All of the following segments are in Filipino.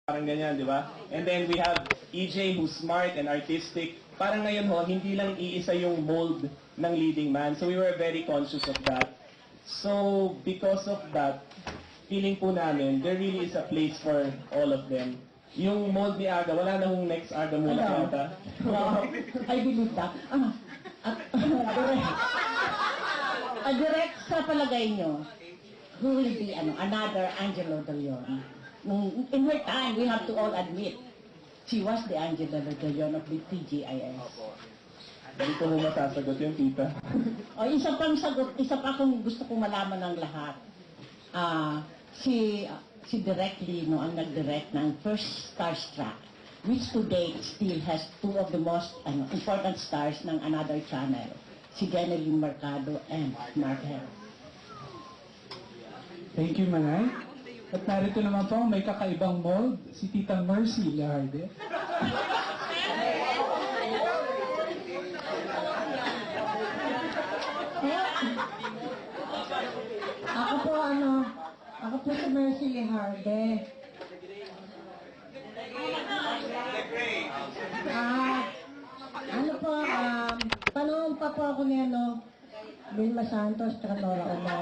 parang ganyan, di ba? And then we have EJ who's smart and artistic. Parang ngayon ho, hindi lang iisa yung mold ng leading man. So we were very conscious of that. So because of that, feeling po namin, there really is a place for all of them. Yung mold ni Aga, wala na hong next Aga mula yata. Wow, I believe that. Direct sa palagay nyo, who will be another Angelo De Leon? In her time, we have to all admit, she was the Angelo De Leon of the TGIS. Hindi ko mo masasagot yung tita. O, isa pang sagot, isa pa akong gusto kong malaman ng lahat. Si Direk Lino ang nag-direct ng first Starstruck, which to date still has two of the most important stars ng another channel, si Jeneline Mercado and Mark Harris. Thank you, Manay. At narito naman po may kakaibang mold, si Tita Mercy Laharde. Ako po si Mercy Laharde. Panahon pa po ako ni Vilma Santos, Nora Ono.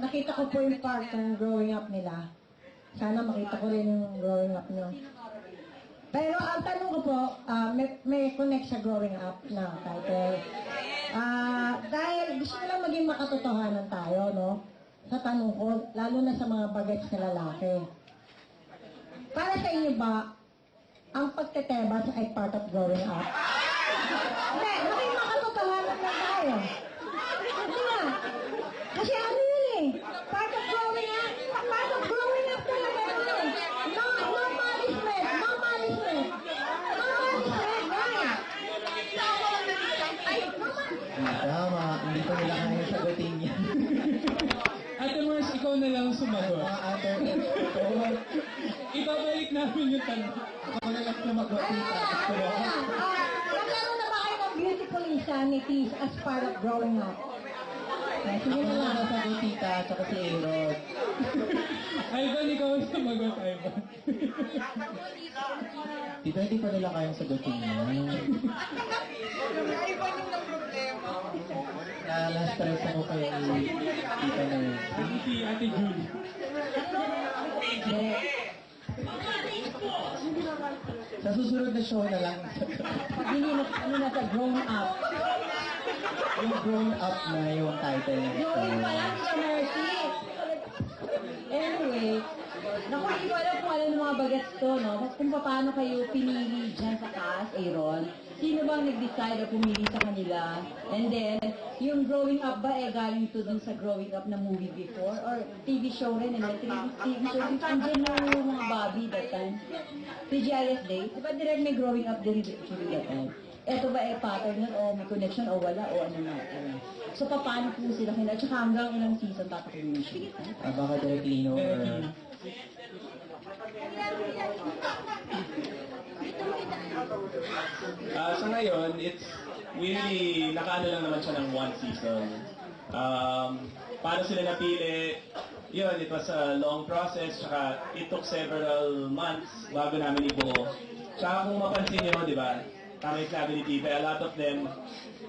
Nakita ko po yung part ng growing up nila. Sana makita ko rin yung growing up nyo. Pero ang tanong ko po, may connect sa growing up na title. Dahil gusto ko lang maging makatotohanan tayo, no? Sa tanong ko, lalo na sa mga bagets na lalaki. Para sa inyo ba, ang pagtetebas ay part of growing up? Hindi, maging makatotohanan lang tayo. Hindi nga. Kasi ano yun eh, part of growing up. Part of growing up talaga yun eh. No management, no management. No management, right? Tama, hindi ko nila kaya sagutin yan. Ate Mars, ikaw na lang sumagot. Ibabalik namin yung tanong. Ako na lang sumagot, tita. Nagkaroon na ba kayo ng beautiful insanities as part of growing up? Sige Ako na na lang. lang sagot, tita, tsaka si Aaron. Ivan, ikaw ang sumagot, Ivan. Tita, hindi pa nila kayang sagutin yan. Na-stress ako kay tita na yun. Si Ate Julie. Sa susunod na show na lang. Pag hindi na sa grown up. Yung grown up na yung title ng show. Growing pa lang, Tita Mercy. Anyway, naku, hindi ko alam kung alam ng mga bagets to, no? Kung paano kayo pinili dyan sa cast, Aaron. Sino bang nag-decide na pumili sa kanila? And then, yung growing up ba, galing to dun sa growing up na movie before? Or TV show rin, and then TV show rin. Andyan yung mga Bobby that time. PGIS Days. Diba direct may growing up din actually that time? Eto ba pattern nun, o may connection, o wala, o ano na? So, paano po sila kinala? Tsaka hanggang ilang season tatakuin yung show? Baka Direk Lino or... Sa ngayon, it's really, nakaano lang naman siya ng one season. Paano sila napili? Yun, it was a long process, tsaka it took several months bago namin ibuo. Tsaka kung mapansin nyo, di ba, tama yung sabi ni Tita, a lot of them,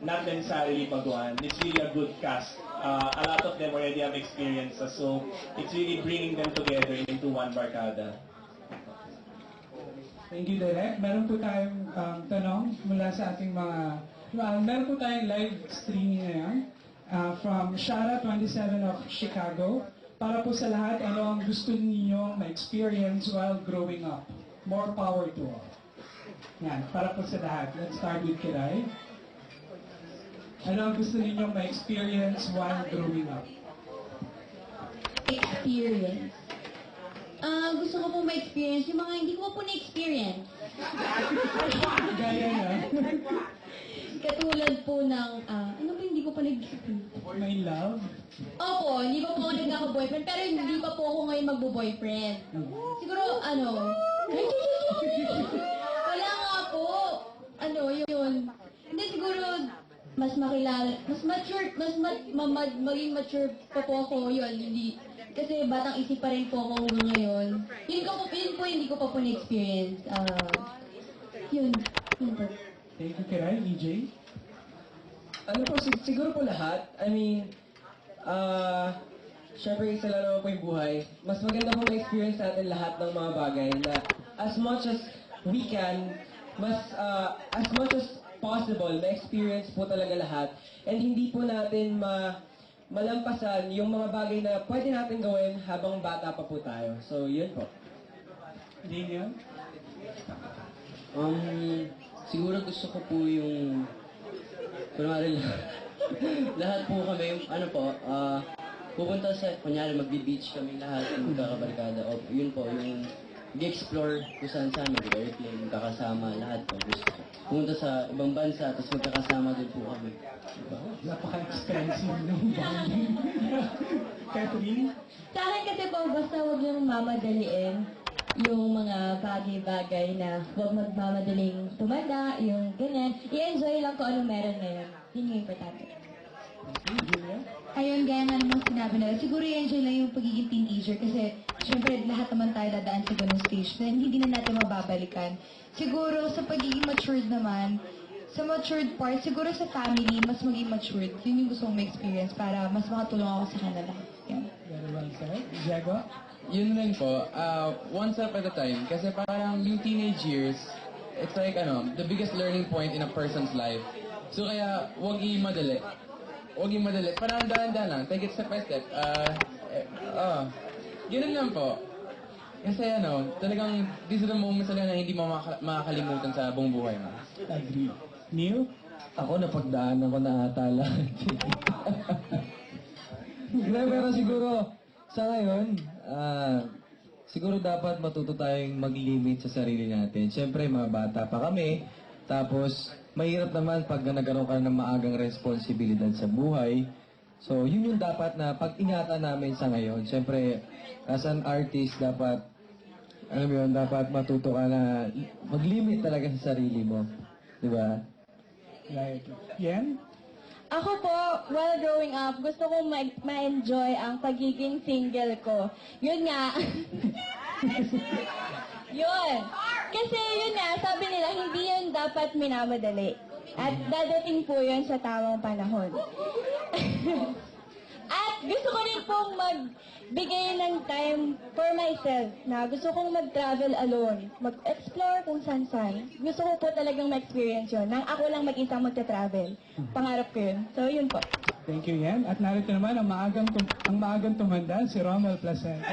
not necessarily baguhan. It's really a good cast. A lot of them already have experiences, so it's really bringing them together into one barkada. Thank you, Direk. Meron po tayong tanong mula sa ating mga... meron po tayong live streaming ngayon from Shara27 of Chicago. Para po sa lahat, ano ang gusto niyo ma-experience while growing up? More power to all. Yan, para po sa lahat. Let's start with Kiray. Ano ang gusto niyo ma-experience while growing up? Experience. Gusto ko po ma-experience yung mga hindi ko po na-experience. Gaya na. Katulad po ng, ano ba hindi ko pa nag-experience? May love? Opo, hindi pa po ako nagkaka-boyfriend, pero hindi pa po ako ngayon magbo-boyfriend. Siguro, wala nga po. Yun. Hindi, siguro, mas makilala, mas mature, maging mature pa po ako, yun, hindi, Kasi batang isip pa rin po ako hanggang ngayon. Yun po hindi ko pa po na-experience. Yun po. Thank you, Kiray. EJ? Ano po, siguro po lahat. I mean, syempre isa lang naman po yung buhay. Mas maganda po ma-experience natin lahat ng mga bagay na as much as we can, as much as possible, ma-experience po talaga lahat. And hindi po natin malampasan yung mga bagay na pwede natin gawin habang bata pa po tayo. So, yun po. Daniel? Siguro gusto ko po yung kunwari lahat po kami, pupunta sa, kunyari magbi-beach kami lahat, yung magkakabarkada, o yun po, yung mag-explore kung saan-saan, mag-airplane, magkakasama, lahat po. Gusto ko. Pumunta sa ibang bansa, tapos magkakasama din po kami. Diba? Napaka-expensive ng bonding. Catherine? Sa akin kasi po, basta huwag yung mamadaliin yung mga bagay-bagay na huwag magmamadaling tumanda, yung ganyan. I-enjoy lang kung ano meron ngayon. Yun yung importante. Ayun, gaya nga naman sinabi nila, siguro i-enjoy lang yung pagiging teenager kasi syempre lahat naman tayo dadaan sa ganung stage na hindi na natin mababalikan. Siguro sa pagiging matured naman, sa matured part, siguro sa family, mas maging matured. Yun yung gusto kong ma-experience para mas makatulong ako sa kanila. Yan. Very well said. Diego? Yun rin po, one step at a time. Kasi parang yung teenage years, it's like the biggest learning point in a person's life. So kaya, huwag i-madali. Huwag i-madali. Parang dahan-dahan lang. Take it step by step. Ganun lang po. Kasi talagang these are the moments talaga na hindi mo makakalimutan sa buong buhay mo. Agree. Neil? Ako, napagdaanan ko na ata lahat. Pero siguro, sa ngayon, siguro dapat matuto tayong mag-limit sa sarili natin. Siyempre, mga bata pa kami. Tapos, mahirap naman pag nagkaroon ka ng maagang responsibilidad sa buhay. So, yun yung dapat na pag-ingatan namin sa ngayon. Siyempre, as an artist, dapat, dapat matuto ka na mag-limit talaga sa sarili mo. Di ba? Right. Yen? Ako po, while growing up, gusto kong ma-enjoy ang pagiging single ko. Yun nga. Yun. Kasi yun nga, sabi nila, hindi yun dapat minamadali. At dadating po yun sa tamang panahon. At gusto ko rin pong magbigay ng time for myself na gusto kong mag-travel alone, mag-explore kung saan-saan. Gusto ko po talagang ma-experience yun, nang ako lang mag-isa magta-travel. Pangarap ko yun. So, yun po. Thank you, Yen. At narito naman ang maagang tumanda, si Romel Placente.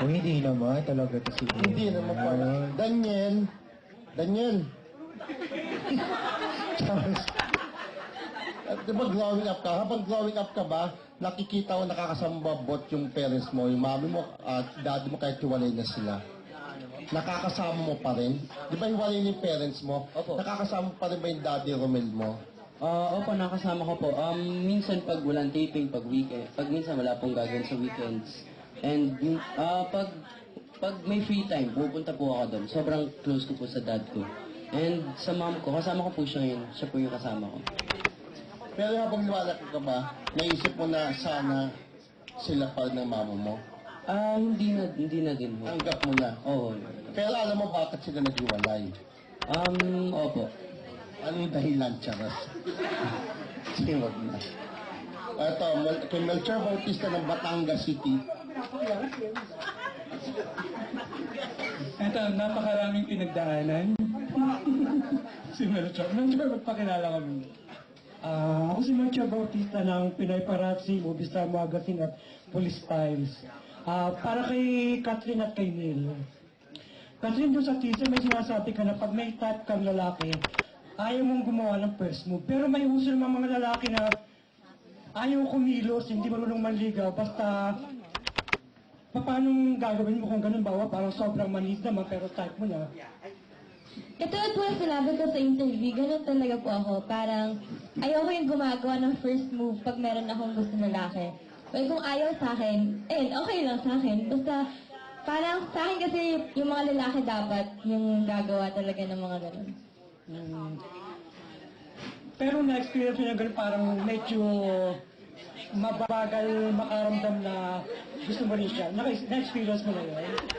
Kung hindi naman, talaga ito siguro. Hindi naman po. Daniel. At diba growing up ka? Habang growing up ka ba, nakikita ko nakakasambabot yung parents mo, yung mami mo at daddy mo kahit hiwalay na sila. Nakakasama mo pa rin? Di ba hiwalay na yung parents mo? Opo. Nakakasama pa rin ba yung daddy Romel mo? Opo, nakasama ko po. Minsan pag walang taping, pag weekend, pag minsan wala pong gagawin sa weekends. And pag may free time, pupunta po ako doon. Sobrang close ko po sa dad ko. And sa mom ko, kasama ko po siya ngayon. Siya po yung kasama ko. Pero habang lumalaki ka ba, naisip mo na sana sila pa rin ng mama mo? Hindi na din po. Tanggap mo na. Oo. Pero alam mo bakit sila naghiwalay? Opo. Ano yung dahilan, Charas? Sige, wag na. Ito, kay Melchor Bautista ng Batangas City. Ito, napakaraming pinagdaanan. Si Melchor. Melchor, magpakilala kami. Ako si Melchor Bautista ng Pinoy Parazzi, Movie Star Magazine at Police Times. Para kay Catherine at kay Neil. Catherine, doon sa teaser may sinasabi ka na pag may type kang lalaki, ayaw mong gumawa ng first move. Pero may uso naman mga lalaki na ayaw kumilos, hindi marunong manligaw, basta paano gagawin mo kung ganun bawa, parang sobrang manis naman pero type mo na. Katulad po na sinabi ko sa interview, ganun talaga po ako. Parang ayoko yung gumagawa ng first move pag meron akong gusto na lalaki. Well, kung ayaw sa akin, okay lang sa akin. Basta parang sa akin kasi yung mga lalaki dapat yung gagawa talaga ng mga ganun. Pero na-experience nyo na ganun parang medyo mabagal makaramdam na gusto mo rin siya. Na-experience mo na yun?